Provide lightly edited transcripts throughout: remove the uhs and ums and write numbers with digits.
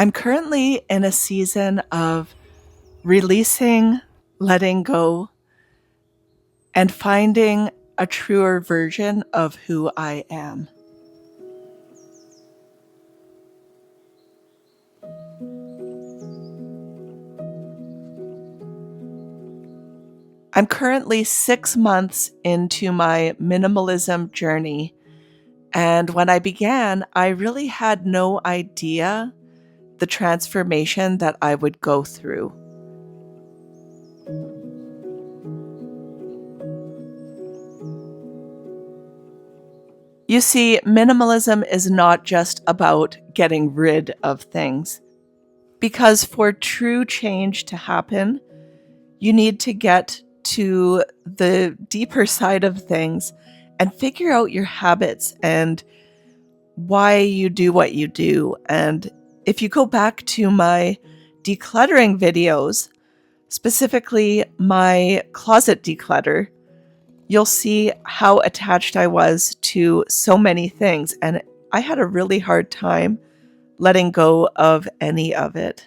I'm currently in a season of releasing, letting go, and finding a truer version of who I am. I'm currently 6 months into my minimalism journey. And when I began, I really had no idea the transformation that I would go through. You see, minimalism is not just about getting rid of things, because for true change to happen, you need to get to the deeper side of things and figure out your habits and why you do what you do. And if you go back to my decluttering videos, specifically my closet declutter, you'll see how attached I was to so many things. And I had a really hard time letting go of any of it.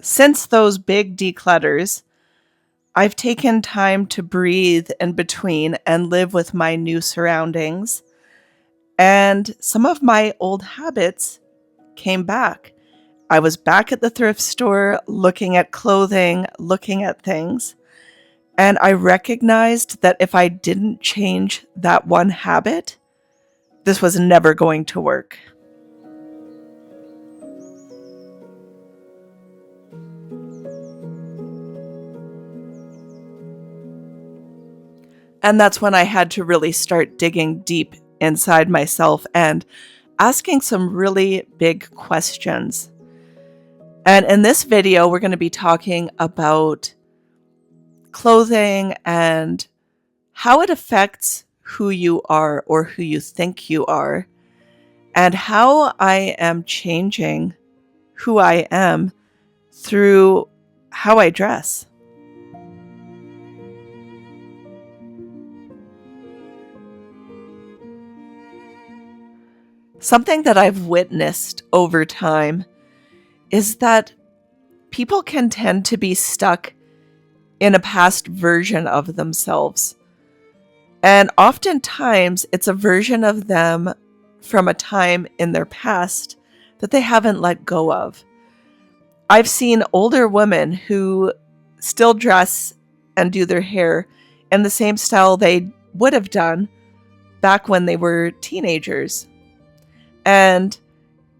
Since those big declutters, I've taken time to breathe in between and live with my new surroundings. And some of my old habits came back. I was back at the thrift store looking at clothing, looking at things. And I recognized that if I didn't change that one habit, this was never going to work. And that's when I had to really start digging deep inside myself and asking some really big questions. And in this video, we're going to be talking about clothing and how it affects who you are or who you think you are, and how I am changing who I am through how I dress. Something that I've witnessed over time is that people can tend to be stuck in a past version of themselves. And oftentimes it's a version of them from a time in their past that they haven't let go of. I've seen older women who still dress and do their hair in the same style they would have done back when they were teenagers. And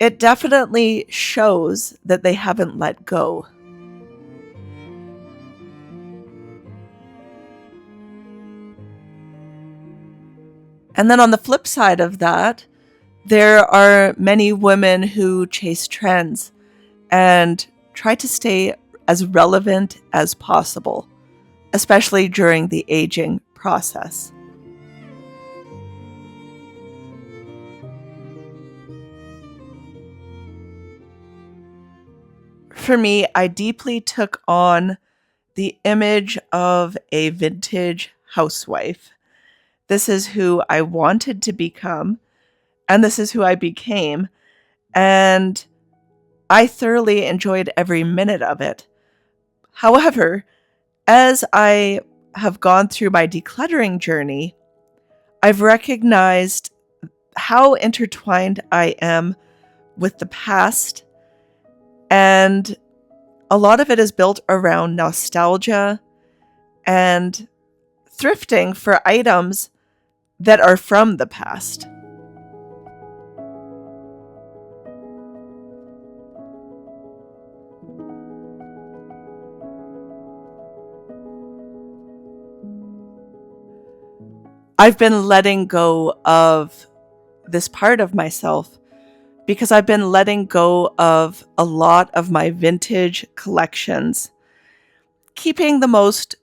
it definitely shows that they haven't let go. And then on the flip side of that, there are many women who chase trends and try to stay as relevant as possible, especially during the aging process. For me, I deeply took on the image of a vintage housewife. This is who I wanted to become, and this is who I became. And I thoroughly enjoyed every minute of it. However, as I have gone through my decluttering journey, I've recognized how intertwined I am with the past, and a lot of it is built around nostalgia and thrifting for items that are from the past. I've been letting go of this part of myself because I've been letting go of a lot of my vintage collections, keeping the most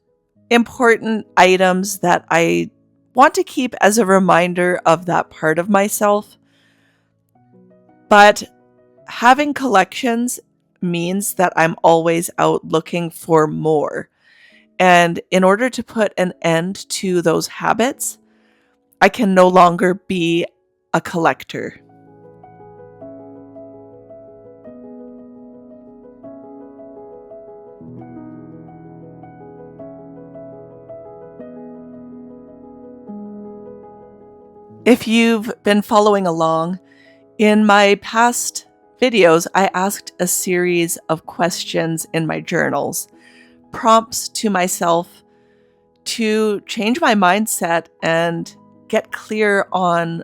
important items that I want to keep as a reminder of that part of myself. But having collections means that I'm always out looking for more. And in order to put an end to those habits, I can no longer be a collector. If you've been following along, in my past videos, I asked a series of questions in my journals, prompts to myself to change my mindset and get clear on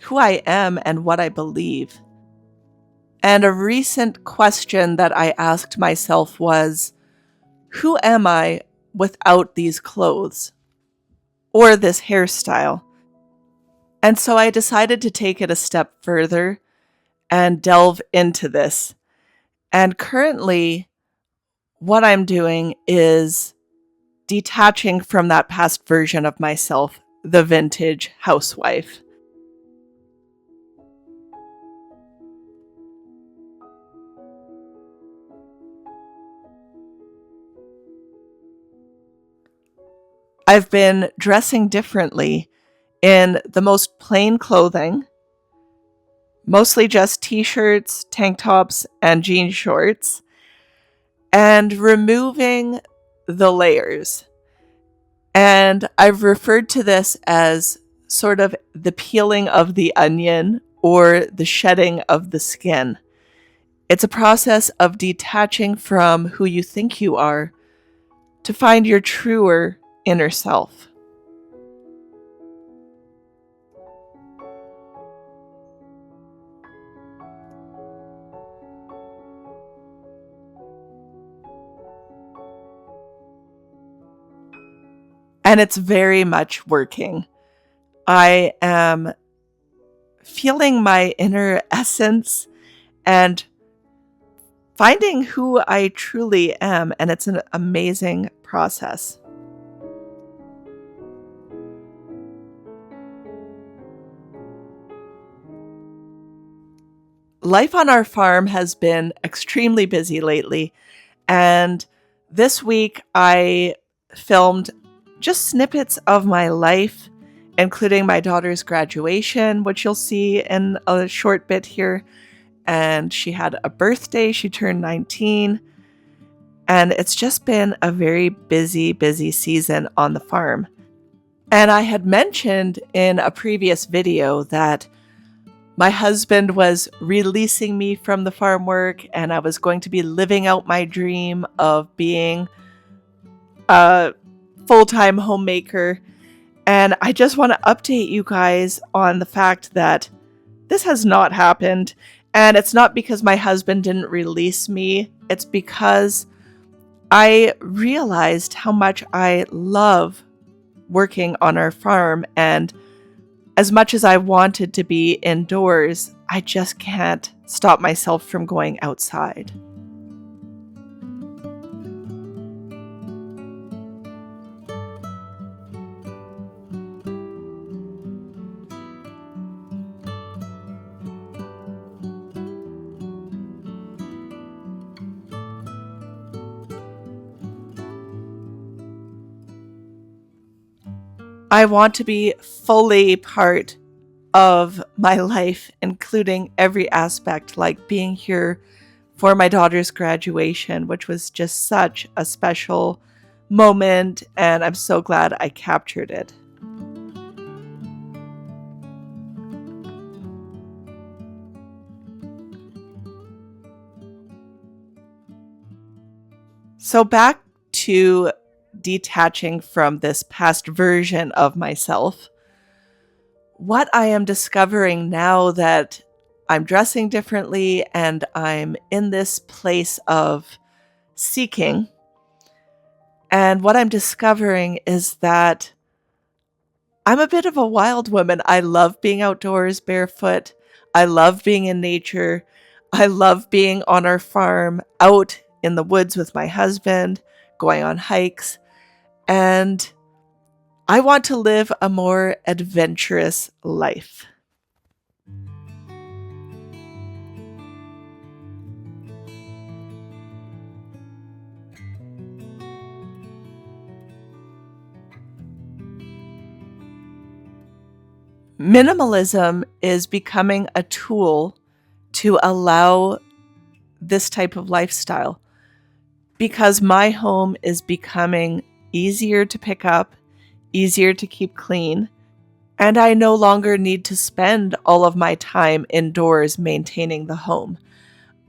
who I am and what I believe. And a recent question that I asked myself was, who am I without these clothes or this hairstyle? And so I decided to take it a step further and delve into this. And currently, what I'm doing is detaching from that past version of myself, the vintage housewife. I've been dressing differently in the most plain clothing, mostly just t-shirts, tank tops, and jean shorts, and removing the layers. And I've referred to this as sort of the peeling of the onion or the shedding of the skin. It's a process of detaching from who you think you are to find your truer inner self. And it's very much working. I am feeling my inner essence and finding who I truly am, and it's an amazing process. Life on our farm has been extremely busy lately, and this week I filmed just snippets of my life, including my daughter's graduation, which you'll see in a short bit here. And she had a birthday, she turned 19. And it's just been a very busy, busy season on the farm. And I had mentioned in a previous video that my husband was releasing me from the farm work and I was going to be living out my dream of being a full-time homemaker. And I just want to update you guys on the fact that this has not happened. And it's not because my husband didn't release me. It's because I realized how much I love working on our farm. And as much as I wanted to be indoors, I just can't stop myself from going outside. I want to be fully part of my life, including every aspect, like being here for my daughter's graduation, which was just such a special moment, and I'm so glad I captured it. So, back to detaching from this past version of myself. What I am discovering now that I'm dressing differently and I'm in this place of seeking, and what I'm discovering is that I'm a bit of a wild woman. I love being outdoors barefoot. I love being in nature. I love being on our farm, out in the woods with my husband, going on hikes. And I want to live a more adventurous life. Minimalism is becoming a tool to allow this type of lifestyle because my home is becoming easier to pick up, easier to keep clean, and I no longer need to spend all of my time indoors maintaining the home.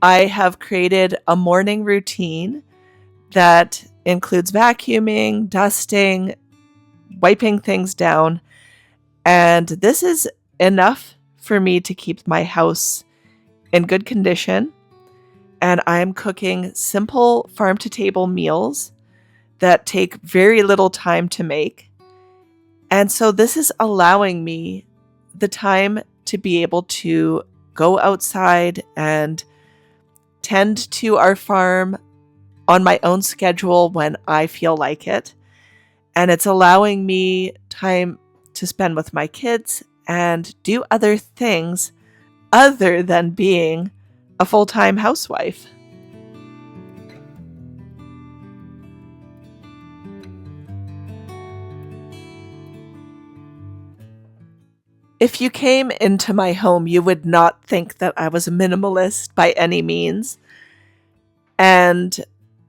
I have created a morning routine that includes vacuuming, dusting, wiping things down, and this is enough for me to keep my house in good condition. And I'm cooking simple farm to table meals that take very little time to make. And so this is allowing me the time to be able to go outside and tend to our farm on my own schedule when I feel like it. And it's allowing me time to spend with my kids and do other things other than being a full-time housewife. If you came into my home, you would not think that I was a minimalist by any means. And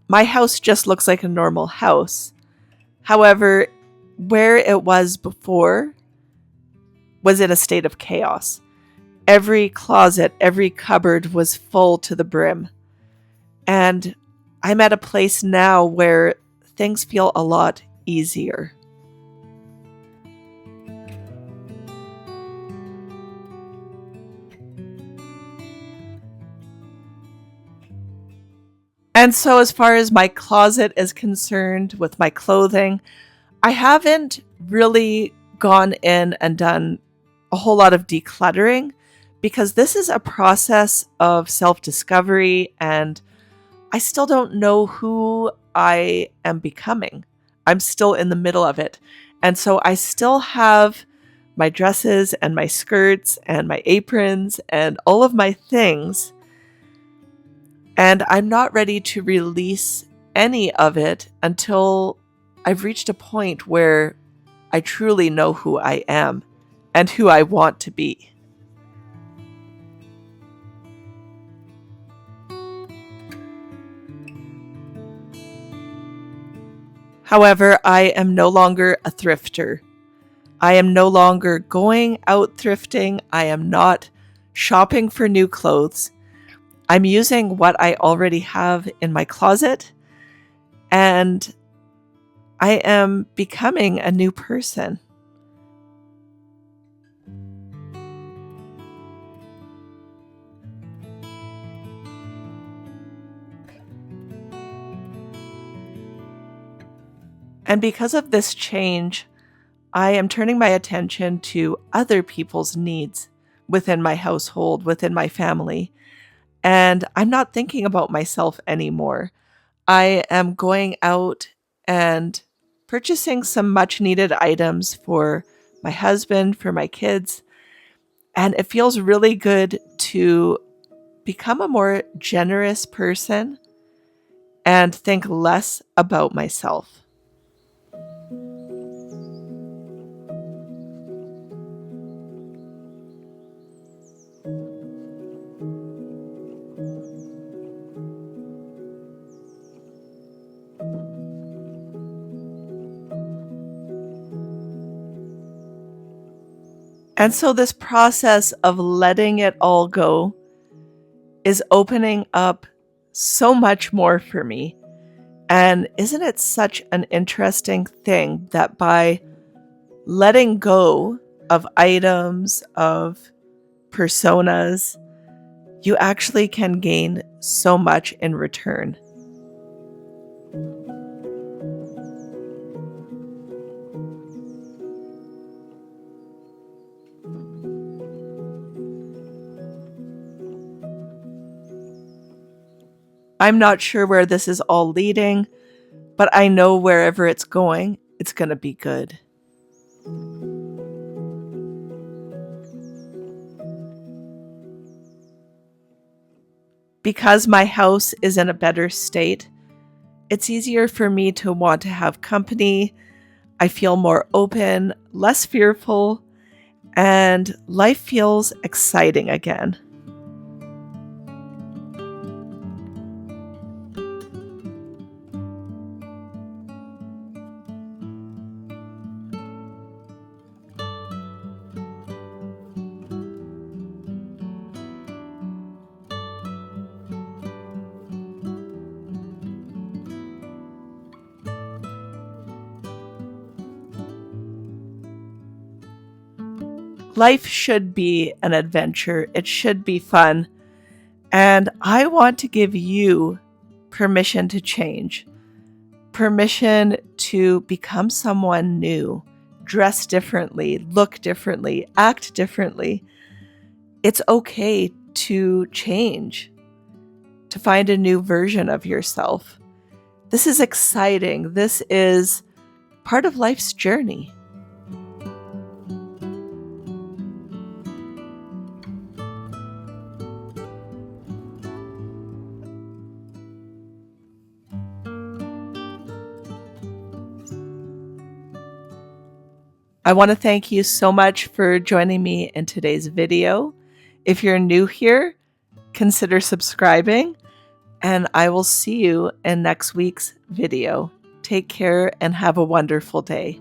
my house just looks like a normal house. However, where it was before was in a state of chaos. Every closet, every cupboard was full to the brim. And I'm at a place now where things feel a lot easier. And so, as far as my closet is concerned with my clothing, I haven't really gone in and done a whole lot of decluttering because this is a process of self discovery and I still don't know who I am becoming. I'm still in the middle of it. And so I still have my dresses and my skirts and my aprons and all of my things. And I'm not ready to release any of it until I've reached a point where I truly know who I am and who I want to be. However, I am no longer a thrifter. I am no longer going out thrifting. I am not shopping for new clothes. I'm using what I already have in my closet, and I am becoming a new person. And because of this change, I am turning my attention to other people's needs within my household, within my family. And I'm not thinking about myself anymore. I am going out and purchasing some much needed items for my husband, for my kids. And it feels really good to become a more generous person and think less about myself. And so, this process of letting it all go is opening up so much more for me. And isn't it such an interesting thing that by letting go of items, of personas, you actually can gain so much in return? I'm not sure where this is all leading, but I know wherever it's going, it's going to be good. Because my house is in a better state, it's easier for me to want to have company. I feel more open, less fearful, and life feels exciting again. Life should be an adventure. It should be fun. And I want to give you permission to change, permission to become someone new, dress differently, look differently, act differently. It's okay to change, to find a new version of yourself. This is exciting. This is part of life's journey. I want to thank you so much for joining me in today's video. If you're new here, consider subscribing, and I will see you in next week's video. Take care and have a wonderful day.